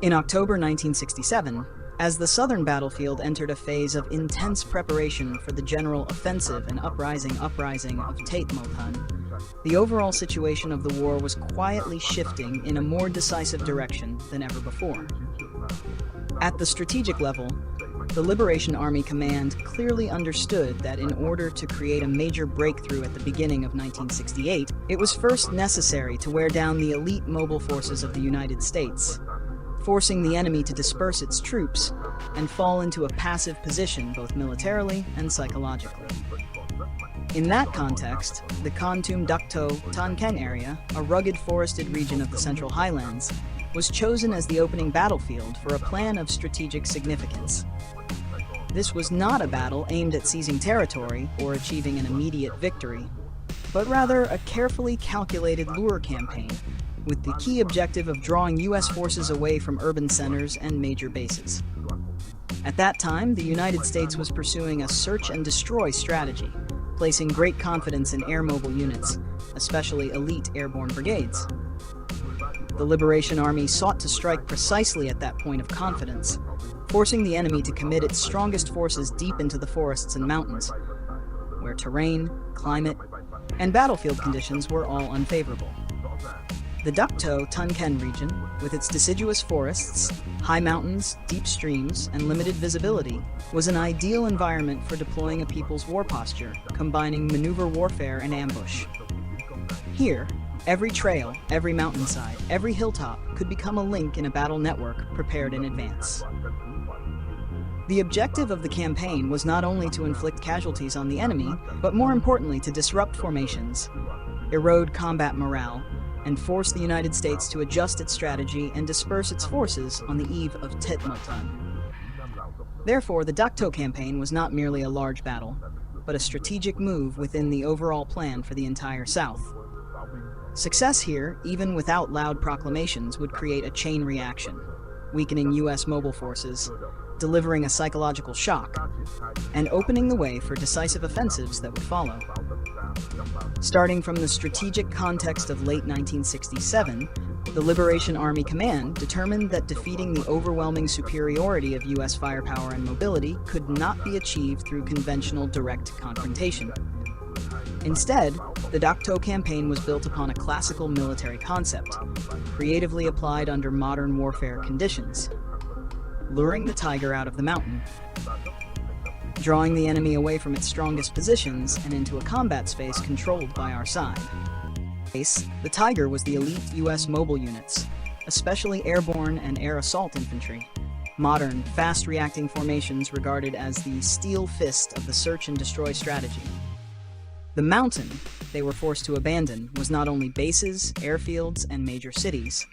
In October 1967, as the southern battlefield entered a phase of intense preparation for the general offensive and uprising of Tate Motan, the overall situation of the war was quietly shifting in a more decisive direction than ever before. At the strategic level, the Liberation Army Command clearly understood that in order to create a major breakthrough at the beginning of 1968, it was first necessary to wear down the elite mobile forces of the United States, forcing the enemy to disperse its troops and fall into a passive position both militarily and psychologically. In that context, the Kontum Dakto Tonkin area, a rugged forested region of the Central Highlands, was chosen as the opening battlefield for a plan of strategic significance. This was not a battle aimed at seizing territory or achieving an immediate victory, but rather a carefully calculated lure campaign with the key objective of drawing U.S. forces away from urban centers and major bases. At that time, the United States was pursuing a search and destroy strategy, placing great confidence in air mobile units, especially elite airborne brigades. The Liberation Army sought to strike precisely at that point of confidence, forcing the enemy to commit its strongest forces deep into the forests and mountains, where terrain, climate, and battlefield conditions were all unfavorable. The Dakto Tonkin region, with its deciduous forests, high mountains, deep streams, and limited visibility, was an ideal environment for deploying a people's war posture, combining maneuver warfare and ambush. Here, every trail, every mountainside, every hilltop could become a link in a battle network prepared in advance. The objective of the campaign was not only to inflict casualties on the enemy, but more importantly to disrupt formations, erode combat morale, and force the United States to adjust its strategy and disperse its forces on the eve of Tate Motan. Therefore, the Dakto campaign was not merely a large battle, but a strategic move within the overall plan for the entire South. Success here, even without loud proclamations, would create a chain reaction, weakening U.S. mobile forces, delivering a psychological shock, and opening the way for decisive offensives that would follow. Starting from the strategic context of late 1967, the Liberation Army Command determined that defeating the overwhelming superiority of U.S. firepower and mobility could not be achieved through conventional direct confrontation. Instead, the Dakto campaign was built upon a classical military concept, creatively applied under modern warfare conditions: luring the tiger out of the mountain, drawing the enemy away from its strongest positions and into a combat space controlled by our side. The Tiger was the elite U.S. mobile units, especially airborne and air assault infantry, modern, fast-reacting formations regarded as the steel fist of the search and destroy strategy. The mountain they were forced to abandon was not only bases, airfields, and major cities,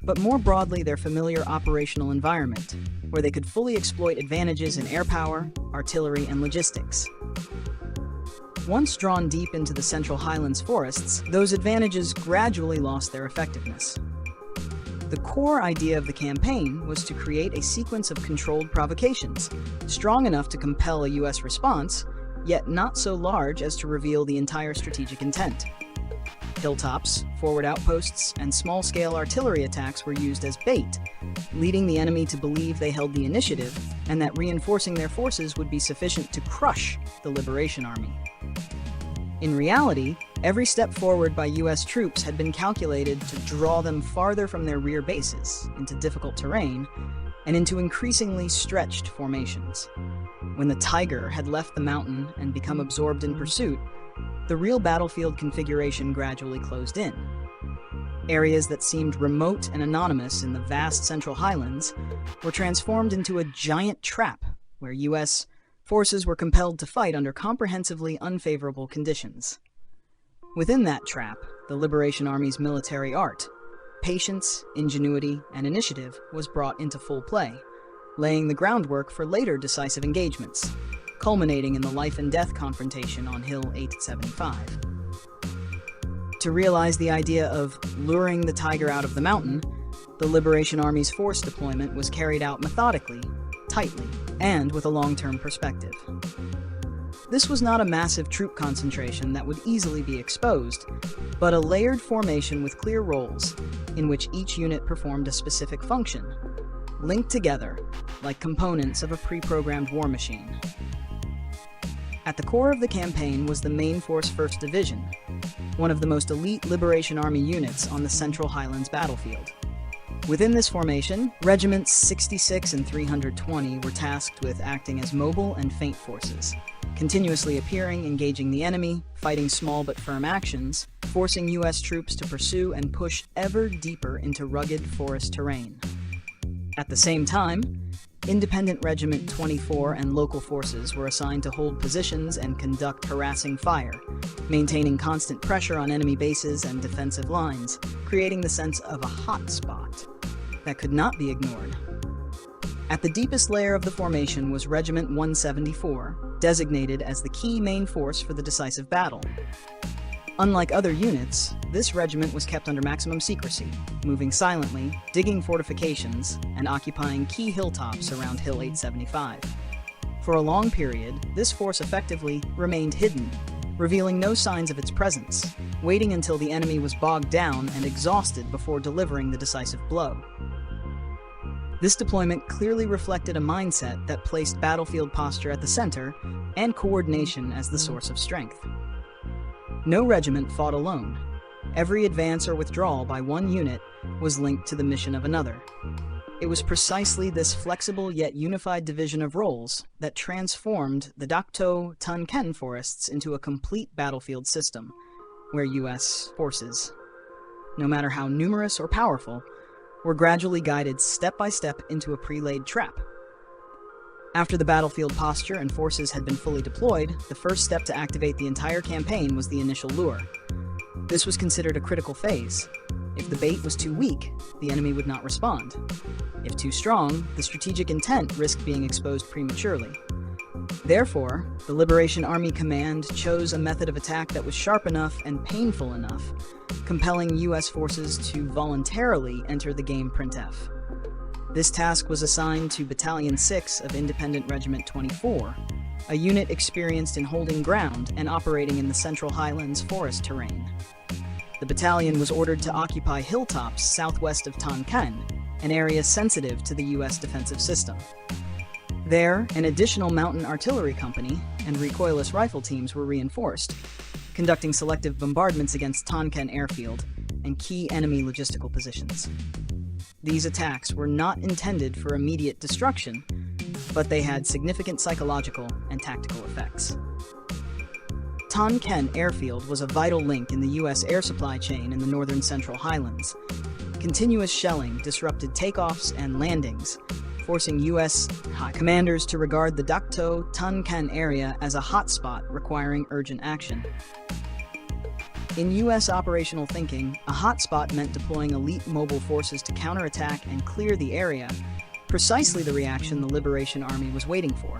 but more broadly their familiar operational environment, where they could fully exploit advantages in air power, artillery, and logistics. Once drawn deep into the Central Highlands forests, those advantages gradually lost their effectiveness. The core idea of the campaign was to create a sequence of controlled provocations, strong enough to compel a U.S. response, yet not so large as to reveal the entire strategic intent. Hilltops, forward outposts, and small-scale artillery attacks were used as bait, leading the enemy to believe they held the initiative and that reinforcing their forces would be sufficient to crush the Liberation Army. In reality, every step forward by U.S. troops had been calculated to draw them farther from their rear bases, into difficult terrain, and into increasingly stretched formations. When the Tiger had left the mountain and become absorbed in pursuit, the real battlefield configuration gradually closed in. Areas that seemed remote and anonymous in the vast Central Highlands were transformed into a giant trap where U.S. forces were compelled to fight under comprehensively unfavorable conditions. Within that trap, the Liberation Army's military art, patience, ingenuity, and initiative was brought into full play, laying the groundwork for later decisive engagements, culminating in the life-and-death confrontation on Hill 875. To realize the idea of luring the tiger out of the mountain, the Liberation Army's force deployment was carried out methodically, tightly, and with a long-term perspective. This was not a massive troop concentration that would easily be exposed, but a layered formation with clear roles, in which each unit performed a specific function, linked together like components of a pre-programmed war machine. At the core of the campaign was the Main Force 1st Division, one of the most elite Liberation Army units on the Central Highlands battlefield. Within this formation, Regiments 66 and 320 were tasked with acting as mobile and feint forces, continuously appearing, engaging the enemy, fighting small but firm actions, forcing U.S. troops to pursue and push ever deeper into rugged forest terrain. At the same time, Independent Regiment 24 and local forces were assigned to hold positions and conduct harassing fire, maintaining constant pressure on enemy bases and defensive lines, creating the sense of a hot spot that could not be ignored. At the deepest layer of the formation was Regiment 174, designated as the key main force for the decisive battle. Unlike other units, this regiment was kept under maximum secrecy, moving silently, digging fortifications, and occupying key hilltops around Hill 875. For a long period, this force effectively remained hidden, revealing no signs of its presence, waiting until the enemy was bogged down and exhausted before delivering the decisive blow. This deployment clearly reflected a mindset that placed battlefield posture at the center and coordination as the source of strength. No regiment fought alone. Every advance or withdrawal by one unit was linked to the mission of another. It was precisely this flexible yet unified division of roles that transformed the Dakto Ton Ken forests into a complete battlefield system, where U.S. forces, no matter how numerous or powerful, were gradually guided step by step into a pre-laid trap. After the battlefield posture and forces had been fully deployed, the first step to activate the entire campaign was the initial lure. This was considered a critical phase. If the bait was too weak, the enemy would not respond. If too strong, the strategic intent risked being exposed prematurely. Therefore, the Liberation Army Command chose a method of attack that was sharp enough and painful enough, compelling U.S. forces to voluntarily enter the game printf. This task was assigned to Battalion 6 of Independent Regiment 24, a unit experienced in holding ground and operating in the Central Highlands forest terrain. The battalion was ordered to occupy hilltops southwest of Tonkin, an area sensitive to the U.S. defensive system. There, an additional mountain artillery company and recoilless rifle teams were reinforced, conducting selective bombardments against Tonkin airfield and key enemy logistical positions. These attacks were not intended for immediate destruction, but they had significant psychological and tactical effects. Tonkin Airfield was a vital link in the U.S. air supply chain in the northern Central Highlands. Continuous shelling disrupted takeoffs and landings, forcing U.S. high commanders to regard the Dakto Tonkin area as a hotspot requiring urgent action. In U.S. operational thinking, a hotspot meant deploying elite mobile forces to counterattack and clear the area, precisely the reaction the Liberation Army was waiting for.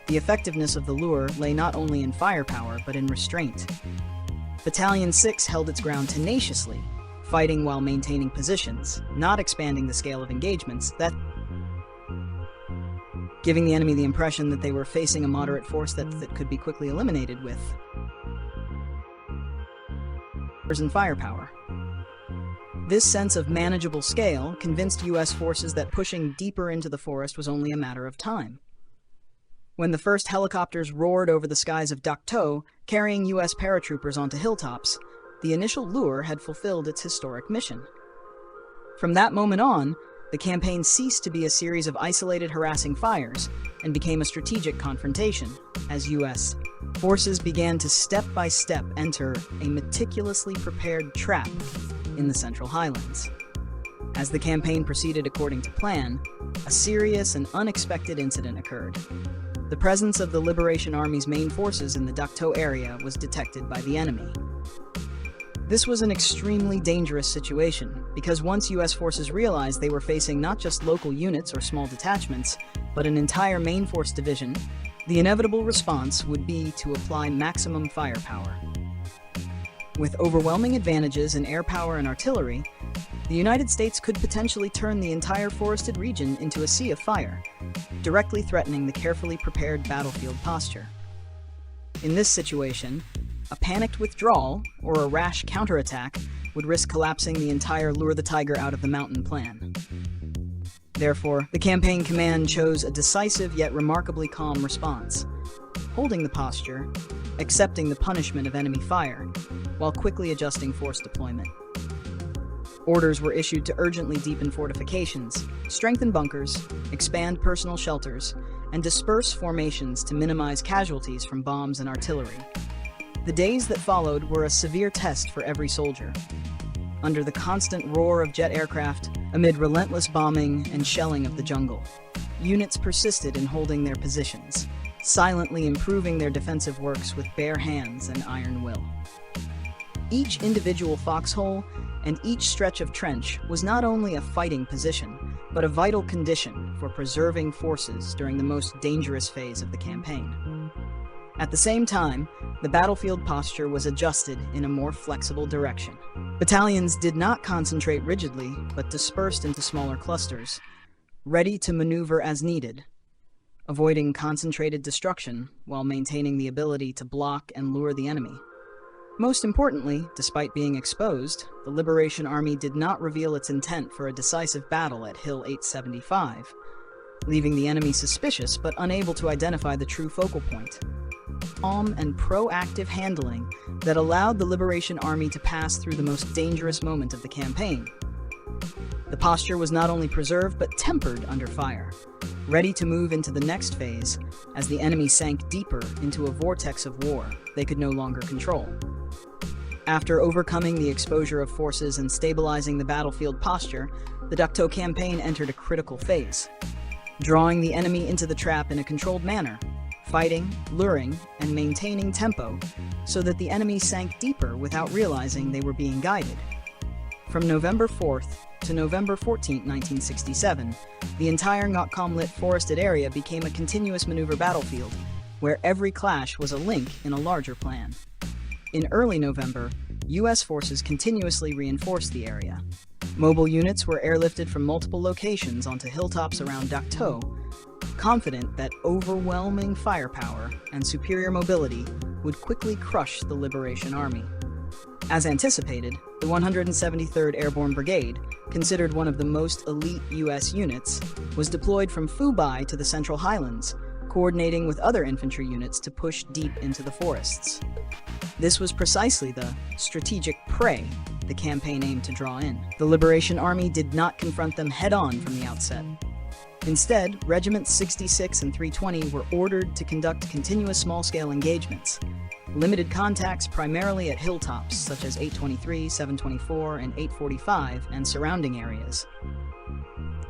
The effectiveness of the lure lay not only in firepower, but in restraint. Battalion 6 held its ground tenaciously, fighting while maintaining positions, not expanding the scale of engagements, giving the enemy the impression that they were facing a moderate force that could be quickly eliminated with and firepower. This sense of manageable scale convinced U.S. forces that pushing deeper into the forest was only a matter of time. When the first helicopters roared over the skies of Dakto, carrying U.S. paratroopers onto hilltops, the initial lure had fulfilled its historic mission. From that moment on, the campaign ceased to be a series of isolated harassing fires and became a strategic confrontation, as U.S. forces began to step-by-step enter a meticulously prepared trap in the Central Highlands. As the campaign proceeded according to plan, a serious and unexpected incident occurred. The presence of the Liberation Army's main forces in the Dakto area was detected by the enemy. This was an extremely dangerous situation, because once U.S. forces realized they were facing not just local units or small detachments, but an entire main force division, the inevitable response would be to apply maximum firepower. With overwhelming advantages in air power and artillery, the United States could potentially turn the entire forested region into a sea of fire, directly threatening the carefully prepared battlefield posture. In this situation, a panicked withdrawal or a rash counterattack would risk collapsing the entire lure the tiger out of the mountain plan. Therefore, the campaign command chose a decisive yet remarkably calm response, holding the posture, accepting the punishment of enemy fire, while quickly adjusting force deployment. Orders were issued to urgently deepen fortifications, strengthen bunkers, expand personal shelters, and disperse formations to minimize casualties from bombs and artillery. The days that followed were a severe test for every soldier. Under the constant roar of jet aircraft, amid relentless bombing and shelling of the jungle, units persisted in holding their positions, silently improving their defensive works with bare hands and iron will. Each individual foxhole and each stretch of trench was not only a fighting position, but a vital condition for preserving forces during the most dangerous phase of the campaign. At the same time, the battlefield posture was adjusted in a more flexible direction. Battalions did not concentrate rigidly, but dispersed into smaller clusters, ready to maneuver as needed, avoiding concentrated destruction while maintaining the ability to block and lure the enemy. Most importantly, despite being exposed, the Liberation Army did not reveal its intent for a decisive battle at Hill 875, leaving the enemy suspicious but unable to identify the true focal point. Calm and proactive handling that allowed the Liberation Army to pass through the most dangerous moment of the campaign. The posture was not only preserved but tempered under fire, ready to move into the next phase as the enemy sank deeper into a vortex of war they could no longer control. After overcoming the exposure of forces and stabilizing the battlefield posture, the Dakto campaign entered a critical phase, drawing the enemy into the trap in a controlled manner, fighting, luring, and maintaining tempo so that the enemy sank deeper without realizing they were being guided. From November 4th to November 14, 1967, the entire Ngokkom-lit forested area became a continuous maneuver battlefield, where every clash was a link in a larger plan. In early November, U.S. forces continuously reinforced the area. Mobile units were airlifted from multiple locations onto hilltops around Dakto, confident that overwhelming firepower and superior mobility would quickly crush the Liberation Army. As anticipated, the 173rd Airborne Brigade, considered one of the most elite U.S. units, was deployed from Fubai to the Central Highlands, coordinating with other infantry units to push deep into the forests. This was precisely the strategic prey the campaign aimed to draw in. The Liberation Army did not confront them head-on from the outset. Instead, Regiments 66 and 320 were ordered to conduct continuous small-scale engagements, limited contacts primarily at hilltops such as 823, 724, and 845 and surrounding areas.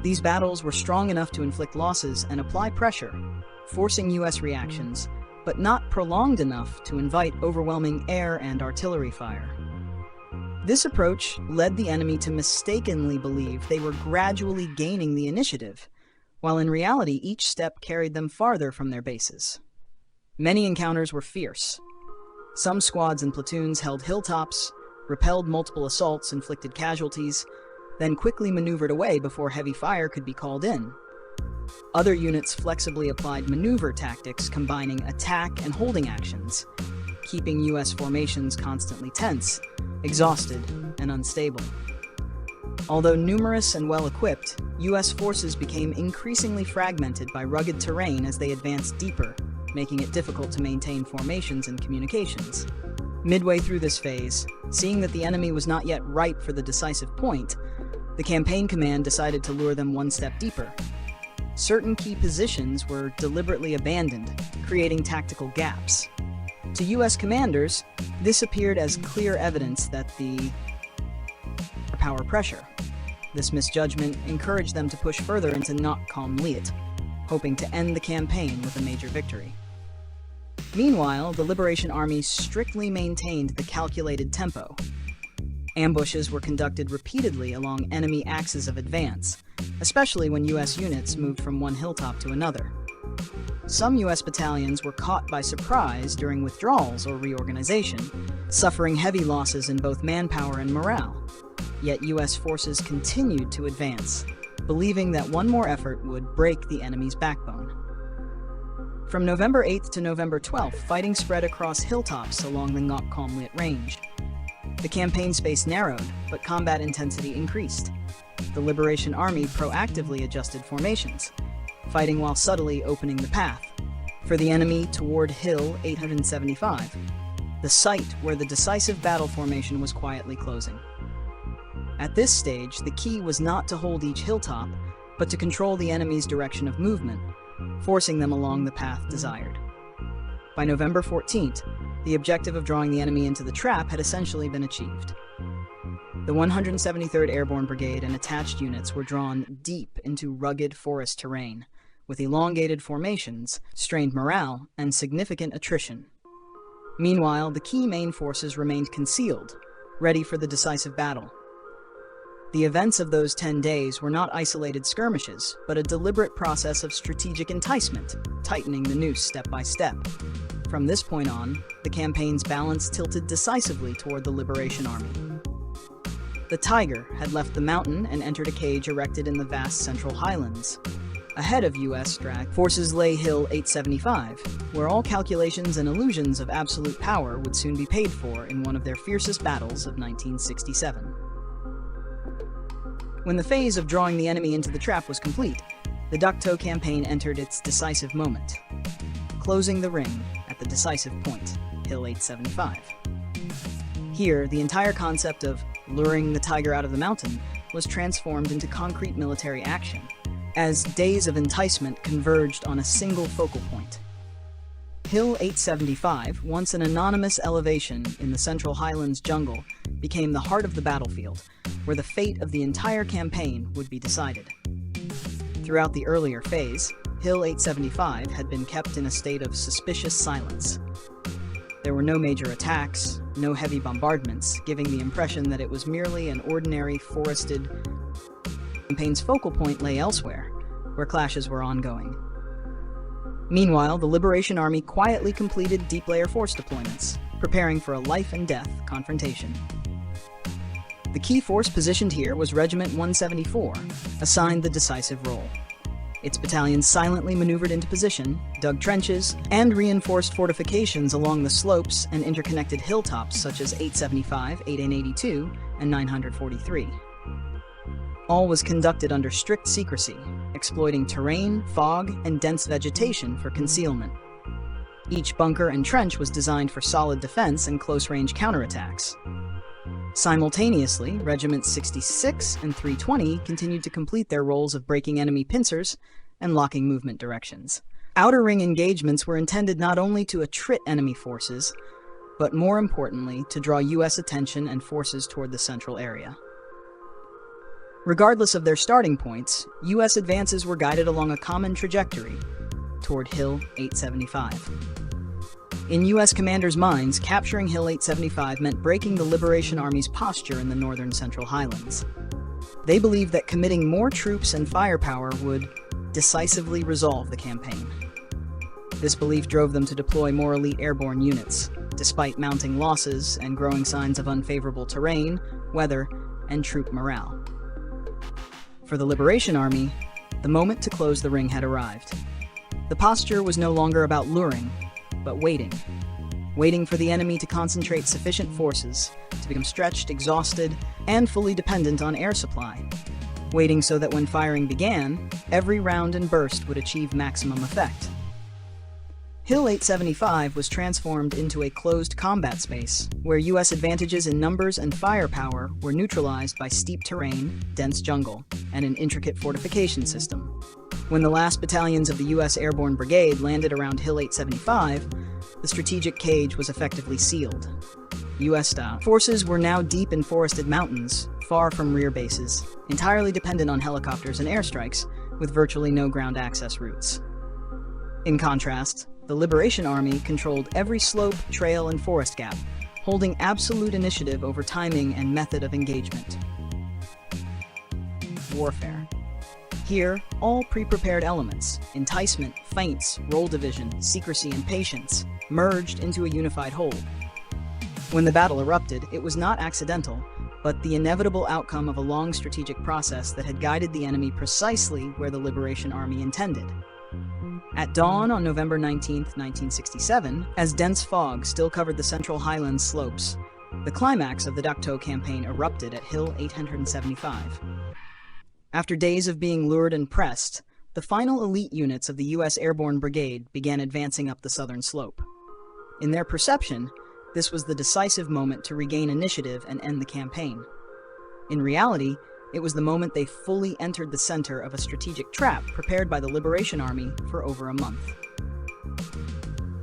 These battles were strong enough to inflict losses and apply pressure, forcing U.S. reactions, but not prolonged enough to invite overwhelming air and artillery fire. This approach led the enemy to mistakenly believe they were gradually gaining the initiative, while in reality each step carried them farther from their bases. Many encounters were fierce. Some squads and platoons held hilltops, repelled multiple assaults, inflicted casualties, then quickly maneuvered away before heavy fire could be called in. Other units flexibly applied maneuver tactics combining attack and holding actions, keeping U.S. formations constantly tense, exhausted, and unstable. Although numerous and well-equipped, U.S. forces became increasingly fragmented by rugged terrain as they advanced deeper, making it difficult to maintain formations and communications. Midway through this phase, seeing that the enemy was not yet ripe for the decisive point, the campaign command decided to lure them one step deeper. Certain key positions were deliberately abandoned, creating tactical gaps. To U.S. commanders, this appeared as clear evidence that the power pressure. This misjudgment encouraged them to push further into Ngokkom-lit, hoping to end the campaign with a major victory. Meanwhile, the Liberation Army strictly maintained the calculated tempo. Ambushes were conducted repeatedly along enemy axes of advance, especially when U.S. units moved from one hilltop to another. Some U.S. battalions were caught by surprise during withdrawals or reorganization, suffering heavy losses in both manpower and morale. Yet U.S. forces continued to advance, believing that one more effort would break the enemy's backbone. From November 8th to November 12th, fighting spread across hilltops along the Ngok-Khomliet Range. The campaign space narrowed, but combat intensity increased. The Liberation Army proactively adjusted formations, fighting while subtly opening the path for the enemy toward Hill 875, the site where the decisive battle formation was quietly closing. At this stage, the key was not to hold each hilltop, but to control the enemy's direction of movement, forcing them along the path desired. By November 14th, the objective of drawing the enemy into the trap had essentially been achieved. The 173rd Airborne Brigade and attached units were drawn deep into rugged forest terrain, with elongated formations, strained morale, and significant attrition. Meanwhile, the key main forces remained concealed, ready for the decisive battle. The events of those 10 days were not isolated skirmishes, but a deliberate process of strategic enticement, tightening the noose step by step. From this point on, the campaign's balance tilted decisively toward the Liberation Army. The Tiger had left the mountain and entered a cage erected in the vast Central Highlands. Ahead of U.S. strike forces lay Hill 875, where all calculations and illusions of absolute power would soon be paid for in one of their fiercest battles of 1967. When the phase of drawing the enemy into the trap was complete, the Dak To campaign entered its decisive moment, closing the ring at the decisive point, Hill 875. Here, the entire concept of luring the tiger out of the mountain was transformed into concrete military action, as days of enticement converged on a single focal point. Hill 875, once an anonymous elevation in the Central Highlands jungle, became the heart of the battlefield, where the fate of the entire campaign would be decided. Throughout the earlier phase, Hill 875 had been kept in a state of suspicious silence. There were no major attacks, no heavy bombardments, giving the impression that it was merely an ordinary forested. The campaign's focal point lay elsewhere, where clashes were ongoing. Meanwhile, the Liberation Army quietly completed deep layer force deployments, preparing for a life-and-death confrontation. The key force positioned here was Regiment 174, assigned the decisive role. Its battalions silently maneuvered into position, dug trenches, and reinforced fortifications along the slopes and interconnected hilltops such as 875, 882, and 943. All was conducted under strict secrecy, exploiting terrain, fog, and dense vegetation for concealment. Each bunker and trench was designed for solid defense and close-range counterattacks. Simultaneously, Regiments 66 and 320 continued to complete their roles of breaking enemy pincers and locking movement directions. Outer ring engagements were intended not only to attrit enemy forces, but more importantly, to draw U.S. attention and forces toward the central area. Regardless of their starting points, U.S. advances were guided along a common trajectory toward Hill 875. In U.S. commanders' minds, capturing Hill 875 meant breaking the Liberation Army's posture in the northern Central Highlands. They believed that committing more troops and firepower would decisively resolve the campaign. This belief drove them to deploy more elite airborne units, despite mounting losses and growing signs of unfavorable terrain, weather, and troop morale. For the Liberation Army, the moment to close the ring had arrived. The posture was no longer about luring, but waiting for the enemy to concentrate sufficient forces to become stretched, exhausted, and fully dependent on air supply. Waiting so that when firing began, every round and burst would achieve maximum effect. Hill 875 was transformed into a closed combat space, where U.S. advantages in numbers and firepower were neutralized by steep terrain, dense jungle, and an intricate fortification system. When the last battalions of the U.S. Airborne Brigade landed around Hill 875, the strategic cage was effectively sealed. U.S.-style forces were now deep in forested mountains, far from rear bases, entirely dependent on helicopters and airstrikes, with virtually no ground access routes. In contrast, the Liberation Army controlled every slope, trail, and forest gap, holding absolute initiative over timing and method of engagement. Warfare. Here, all pre-prepared elements, enticement, feints, role division, secrecy, and patience, merged into a unified whole. When the battle erupted, it was not accidental, but the inevitable outcome of a long strategic process that had guided the enemy precisely where the Liberation Army intended. At dawn on November 19, 1967, as dense fog still covered the central highlands slopes, the climax of the Dakto campaign erupted at Hill 875. After days of being lured and pressed, the final elite units of the U.S. Airborne Brigade began advancing up the southern slope. In their perception, this was the decisive moment to regain initiative and end the campaign. In reality, it was the moment they fully entered the center of a strategic trap prepared by the Liberation Army for over a month.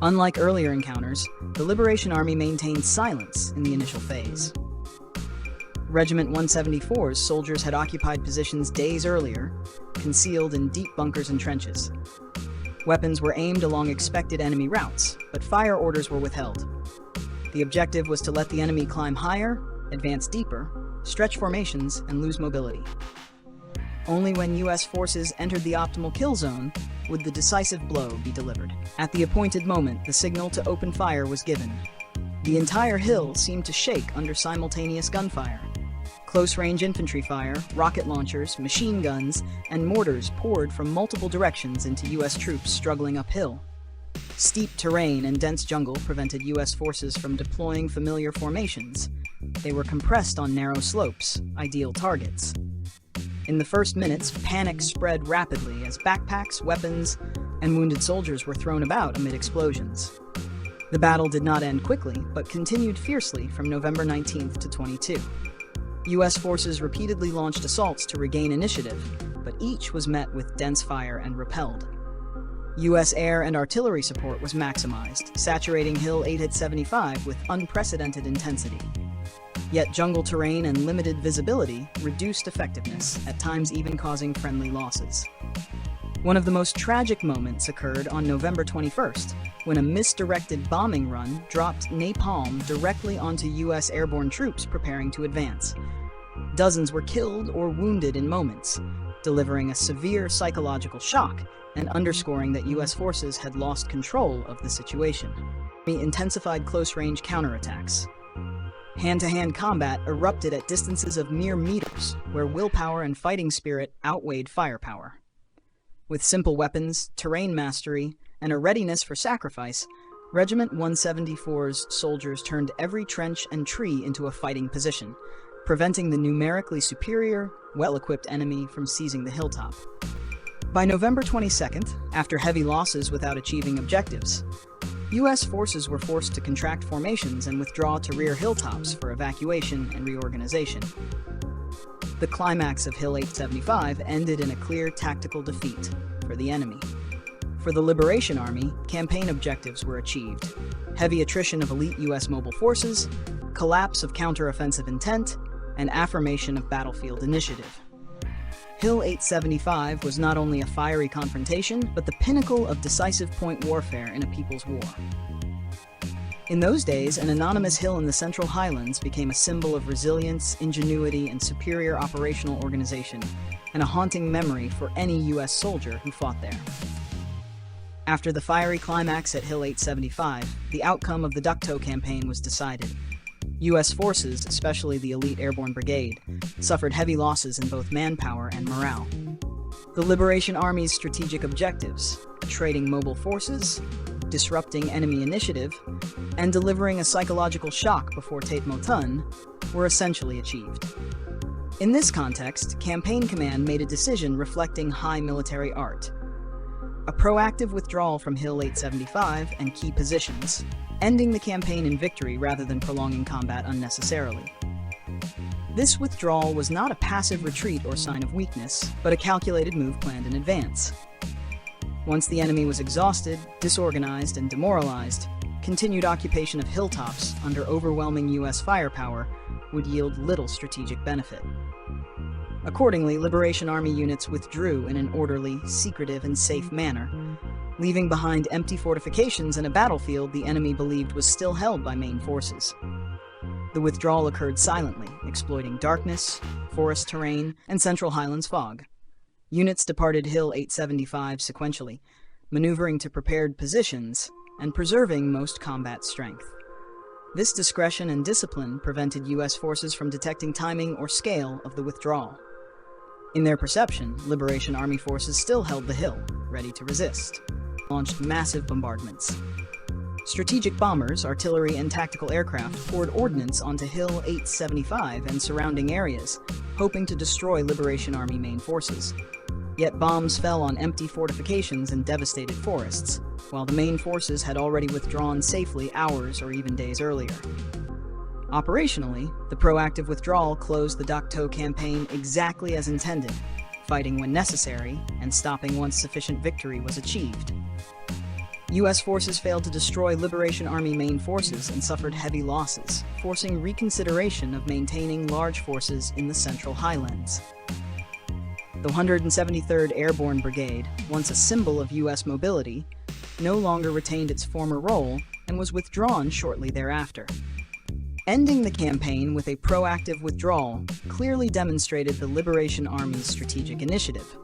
Unlike earlier encounters, the Liberation Army maintained silence in the initial phase. Regiment 174's soldiers had occupied positions days earlier, concealed in deep bunkers and trenches. Weapons were aimed along expected enemy routes, but fire orders were withheld. The objective was to let the enemy climb higher, advance deeper, stretch formations, and lose mobility. Only when U.S. forces entered the optimal kill zone would the decisive blow be delivered. At the appointed moment, the signal to open fire was given. The entire hill seemed to shake under simultaneous gunfire. Close-range infantry fire, rocket launchers, machine guns, and mortars poured from multiple directions into U.S. troops struggling uphill. Steep terrain and dense jungle prevented U.S. forces from deploying familiar formations. They were compressed on narrow slopes, ideal targets. In the first minutes, panic spread rapidly as backpacks, weapons, and wounded soldiers were thrown about amid explosions. The battle did not end quickly, but continued fiercely from November 19th to 22. U.S. forces repeatedly launched assaults to regain initiative, but each was met with dense fire and repelled. U.S. air and artillery support was maximized, saturating Hill 875 with unprecedented intensity. Yet jungle terrain and limited visibility reduced effectiveness, at times even causing friendly losses. One of the most tragic moments occurred on November 21st, when a misdirected bombing run dropped napalm directly onto U.S. airborne troops preparing to advance. Dozens were killed or wounded in moments, delivering a severe psychological shock and underscoring that U.S. forces had lost control of the situation. Intensified close-range counterattacks. Hand-to-hand combat erupted at distances of mere meters, where willpower and fighting spirit outweighed firepower. With simple weapons, terrain mastery, and a readiness for sacrifice, Regiment 174's soldiers turned every trench and tree into a fighting position, preventing the numerically superior, well-equipped enemy from seizing the hilltop. By November 22nd, after heavy losses without achieving objectives, U.S. forces were forced to contract formations and withdraw to rear hilltops for evacuation and reorganization. The climax of Hill 875 ended in a clear tactical defeat for the enemy. For the Liberation Army, campaign objectives were achieved: heavy attrition of elite U.S. mobile forces, collapse of counteroffensive intent, and affirmation of battlefield initiative. Hill 875 was not only a fiery confrontation, but the pinnacle of decisive point warfare in a people's war. In those days, an anonymous hill in the Central Highlands became a symbol of resilience, ingenuity, and superior operational organization, and a haunting memory for any U.S. soldier who fought there. After the fiery climax at Hill 875, the outcome of the Dakto campaign was decided. U.S. forces, especially the elite Airborne Brigade, suffered heavy losses in both manpower and morale. The Liberation Army's strategic objectives, trading mobile forces, disrupting enemy initiative, and delivering a psychological shock before Tate Motun, were essentially achieved. In this context, Campaign Command made a decision reflecting high military art: a proactive withdrawal from Hill 875 and key positions, ending the campaign in victory rather than prolonging combat unnecessarily. This withdrawal was not a passive retreat or sign of weakness, but a calculated move planned in advance. Once the enemy was exhausted, disorganized, and demoralized, continued occupation of hilltops under overwhelming U.S. firepower would yield little strategic benefit. Accordingly, Liberation Army units withdrew in an orderly, secretive, and safe manner, leaving behind empty fortifications and a battlefield the enemy believed was still held by main forces. The withdrawal occurred silently, exploiting darkness, forest terrain, and Central Highlands fog. Units departed Hill 875 sequentially, maneuvering to prepared positions and preserving most combat strength. This discretion and discipline prevented U.S. forces from detecting timing or scale of the withdrawal. In their perception, Liberation Army forces still held the hill, ready to resist. launched massive bombardments. Strategic bombers, artillery, and tactical aircraft poured ordnance onto Hill 875 and surrounding areas, hoping to destroy Liberation Army main forces. Yet bombs fell on empty fortifications and devastated forests, while the main forces had already withdrawn safely hours or even days earlier. Operationally, the proactive withdrawal closed the Dak To campaign exactly as intended, fighting when necessary and stopping once sufficient victory was achieved. U.S. forces failed to destroy Liberation Army main forces and suffered heavy losses, forcing reconsideration of maintaining large forces in the Central Highlands. The 173rd Airborne Brigade, once a symbol of U.S. mobility, no longer retained its former role and was withdrawn shortly thereafter. Ending the campaign with a proactive withdrawal clearly demonstrated the Liberation Army's strategic initiative.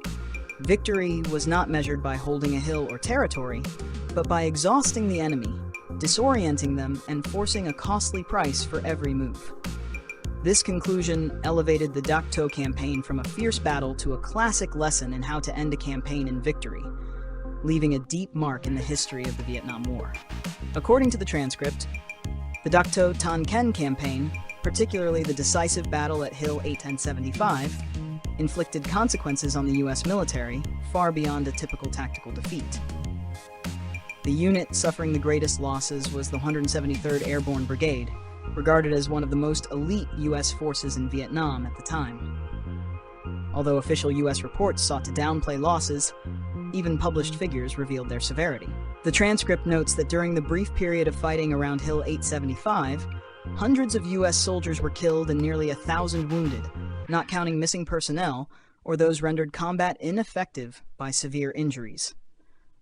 Victory was not measured by holding a hill or territory, but by exhausting the enemy, disorienting them, and forcing a costly price for every move. This conclusion elevated the Dak To campaign from a fierce battle to a classic lesson in how to end a campaign in victory, leaving a deep mark in the history of the Vietnam War. According to the transcript, the Dak To Tan Ken campaign, particularly the decisive battle at Hill 875, inflicted consequences on the U.S. military far beyond a typical tactical defeat. The unit suffering the greatest losses was the 173rd Airborne Brigade, regarded as one of the most elite U.S. forces in Vietnam at the time. Although official U.S. reports sought to downplay losses, even published figures revealed their severity. The transcript notes that during the brief period of fighting around Hill 875, hundreds of U.S. soldiers were killed and nearly 1,000 wounded, not counting missing personnel or those rendered combat ineffective by severe injuries.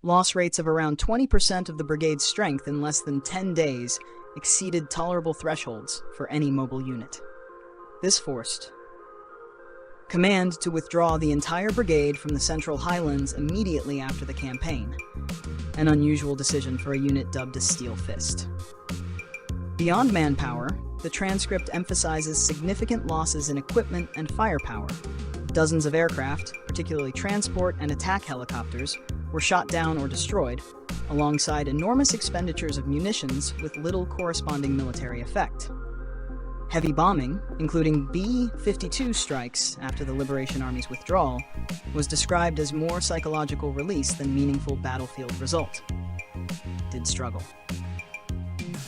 Loss rates of around 20% of the brigade's strength in less than 10 days exceeded tolerable thresholds for any mobile unit. This forced command to withdraw the entire brigade from the Central Highlands immediately after the campaign, an unusual decision for a unit dubbed a Steel Fist. Beyond manpower, the transcript emphasizes significant losses in equipment and firepower. Dozens of aircraft, particularly transport and attack helicopters, were shot down or destroyed, alongside enormous expenditures of munitions with little corresponding military effect. Heavy bombing, including B-52 strikes after the Liberation Army's withdrawal, was described as more psychological release than meaningful battlefield result. Did struggle.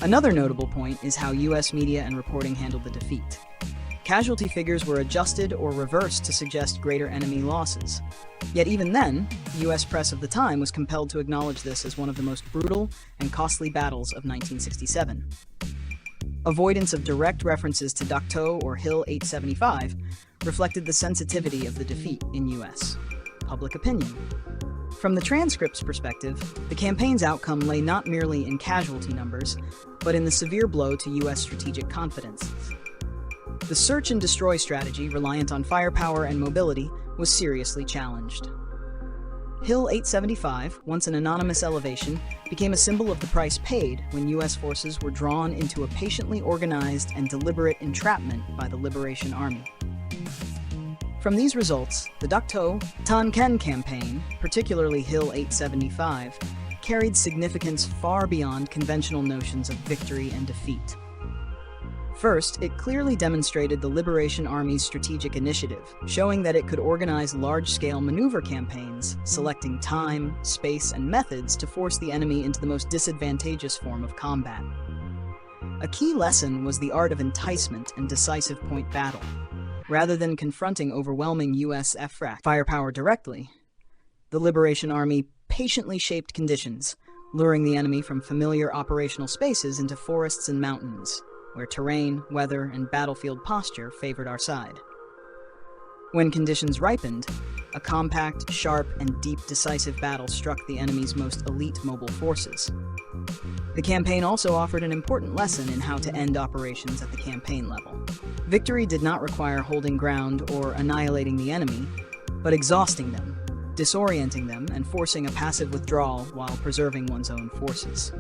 Another notable point is how U.S. media and reporting handled the defeat. Casualty figures were adjusted or reversed to suggest greater enemy losses. Yet even then, U.S. press of the time was compelled to acknowledge this as one of the most brutal and costly battles of 1967. Avoidance of direct references to Dak To or Hill 875 reflected the sensitivity of the defeat in U.S. public opinion. From the transcript's perspective, the campaign's outcome lay not merely in casualty numbers, but in the severe blow to U.S. strategic confidence. The search and destroy strategy, reliant on firepower and mobility, was seriously challenged. Hill 875, once an anonymous elevation, became a symbol of the price paid when U.S. forces were drawn into a patiently organized and deliberate entrapment by the Liberation Army. From these results, the Dak To Tan Ken campaign, particularly Hill 875, carried significance far beyond conventional notions of victory and defeat. First, it clearly demonstrated the Liberation Army's strategic initiative, showing that it could organize large-scale maneuver campaigns, selecting time, space, and methods to force the enemy into the most disadvantageous form of combat. A key lesson was the art of enticement and decisive point battle. Rather than confronting overwhelming U.S. firepower directly, the Liberation Army patiently shaped conditions, luring the enemy from familiar operational spaces into forests and mountains, where terrain, weather, and battlefield posture favored our side. When conditions ripened, a compact, sharp, and deep decisive battle struck the enemy's most elite mobile forces. The campaign also offered an important lesson in how to end operations at the campaign level. Victory did not require holding ground or annihilating the enemy, but exhausting them, disorienting them, and forcing a passive withdrawal while preserving one's own forces.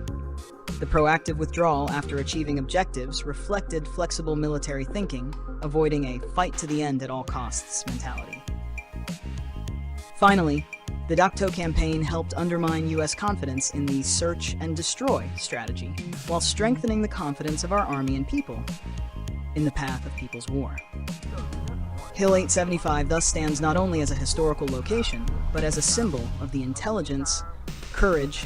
The proactive withdrawal after achieving objectives reflected flexible military thinking, avoiding a fight-to-the-end-at-all-costs mentality. Finally, The Dakto campaign helped undermine U.S. confidence in the search and destroy strategy, while strengthening the confidence of our army and people in the path of People's War. Hill 875 thus stands not only as a historical location, but as a symbol of the intelligence, courage,